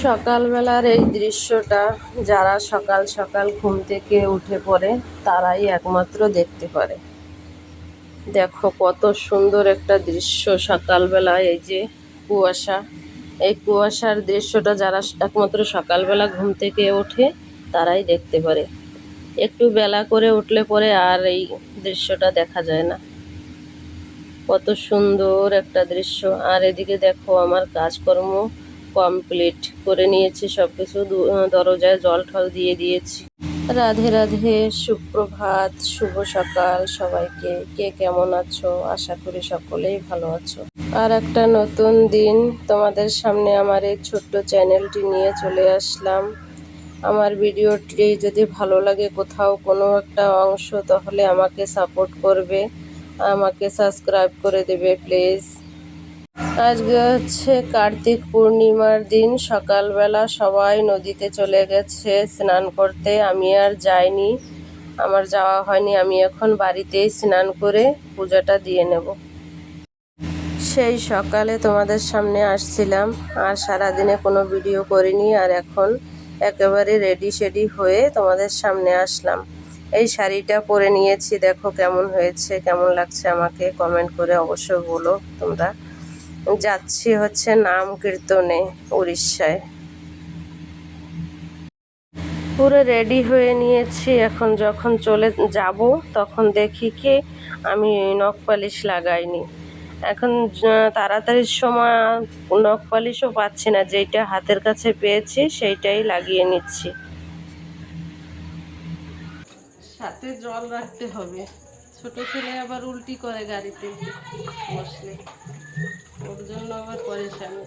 সকালবেলার এই দৃশ্যটা যারা সকাল সকাল ঘুম থেকে উঠে পড়ে তারাই একমাত্র দেখতে পারে। দেখো কত সুন্দর একটা দৃশ্য সকালবেলা, এই যে কুয়াশা, এই কুয়াশার দৃশ্যটা যারা একমাত্র সকালবেলা ঘুম থেকে ওঠে তারাই দেখতে পারে। একটু বেলা করে উঠলে পরে আর এই দৃশ্যটা দেখা যায় না। কত সুন্দর একটা দৃশ্য। আর এদিকে দেখো আমার কাজকর্ম কমপ্লিট করে নিয়েছি, সব কিছু দরজায় জল ঠল দিয়ে দিয়েছি। রাধে রাধে, সুপ্রভাত, শুভ সকাল সবাইকে। কে কেমন আছো? আশা করি সকলেই ভালো আছো। আর একটা নতুন দিন তোমাদের সামনে আমার এই ছোট্ট চ্যানেলটি নিয়ে চলে আসলাম। আমার ভিডিওটি যদি ভালো লাগে কোথাও কোনো একটা অংশ, তাহলে আমাকে সাপোর্ট করবে, আমাকে সাবস্ক্রাইব করে দেবে প্লিজ। আজকে হচ্ছে কার্তিক পূর্ণিমার দিন। সকালবেলা সবাই নদীতে চলে গেছে স্নান করতে, আমি আর যাইনি, আমার যাওয়া হয়নি। আমি এখন বাড়িতেই স্নান করে পূজাটা দিয়ে নেব। সেই সকালে তোমাদের সামনে আসছিলাম, আর সারাদিনে কোনো ভিডিও করিনি, আর এখন একেবারে রেডি শেডি হয়ে তোমাদের সামনে আসলাম। এই শাড়িটা পরে নিয়েছি, দেখো কেমন হয়েছে, কেমন লাগছে আমাকে কমেন্ট করে অবশ্যই বলো তোমরা। যাচ্ছি হচ্ছে নাম কীর্তনে উড়িষ্যায়। পুরো রেডি হয়ে নিয়েছি, এখন যখন চলে যাব তখন দেখি কি আমি নখ পালিশ লাগাইনি। এখন তাড়াতাড়ির সময় নখ পালিশও পাচ্ছি না, যেইটা হাতের কাছে পেয়েছি সেইটাই লাগিয়ে নিচ্ছি। সাথে জল রাখতে হবে, ছোট ছেলে আবার উল্টি করে গাড়িতে বসলে, ওর জন্য আবার পরেশানি।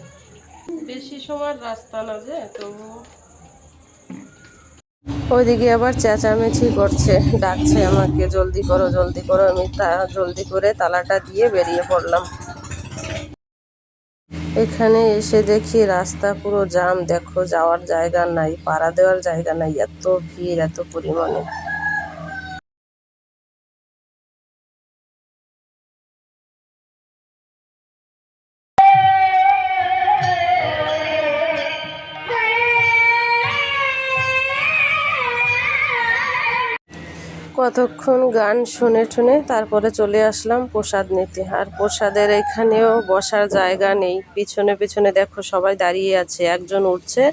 বেশি সময় রাস্তা না যে, তবু ওইদিকে আবার চেঁচামেচি করছে, ডাকছে আমাকে, জলদি করো জলদি করো। আমি জলদি করে তালাটা দিয়ে বেরিয়ে পড়লাম। এখানে এসে দেখি রাস্তা পুরো জাম, দেখো যাওয়ার জায়গা নাই, পাড়া দেওয়ার জায়গা নাই, এত ভিড় এত পরিমাণে। কতক্ষণ গান শুনে শুনে তারপরে চলে আসলাম প্রসাদ নিতে। আর প্রসাদের এখানেও বসার জায়গা নেই, পিছনে পিছনে দেখো সবাই দাঁড়িয়ে আছে, একজন উঠছে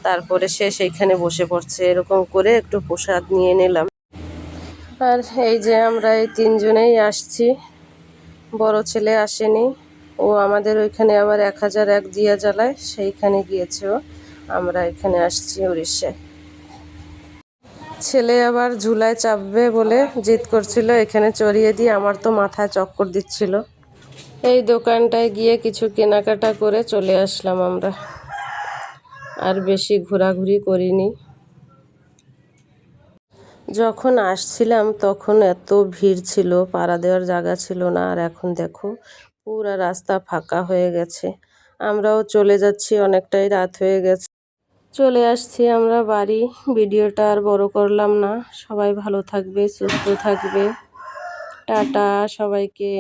তারপরে সে সেইখানে বসে পড়ছে, এরকম করে একটু প্রসাদ নিয়ে নিলাম। আর এই যে আমরা এই তিনজনেই আসছি, বড় ছেলে আসেনি, ও আমাদের ওইখানে আবার 1001 দিয়া জ্বালায়, সেইখানে গিয়েছে ও। আমরা এখানে আসছি উড়িষ্যায়। ছেলে আবার ঝুলায় চাপবে বলে জিদ করছিল, এখানে চড়িয়ে দিয়ে আমার তো মাথায় চক্কর দিচ্ছিল। এই দোকানটায় গিয়ে কিছু কেনাকাটা করে চলে আসলাম আমরা, আর বেশি ঘোরাঘুরি করিনি। যখন আসছিলাম তখন এত ভিড় ছিল, পাড়া দেওয়ার জায়গা ছিল না, আর এখন দেখো পুরা রাস্তা ফাঁকা হয়ে গেছে। আমরাও চলে যাচ্ছি, অনেকটাই রাত হয়ে গেছে। চলে আসছি আমরা বাড়ি। ভিডিওটা আর বড় করলাম না। সবাই ভালো থাকবে, সুস্থ থাকবে। টাটা সবাইকে।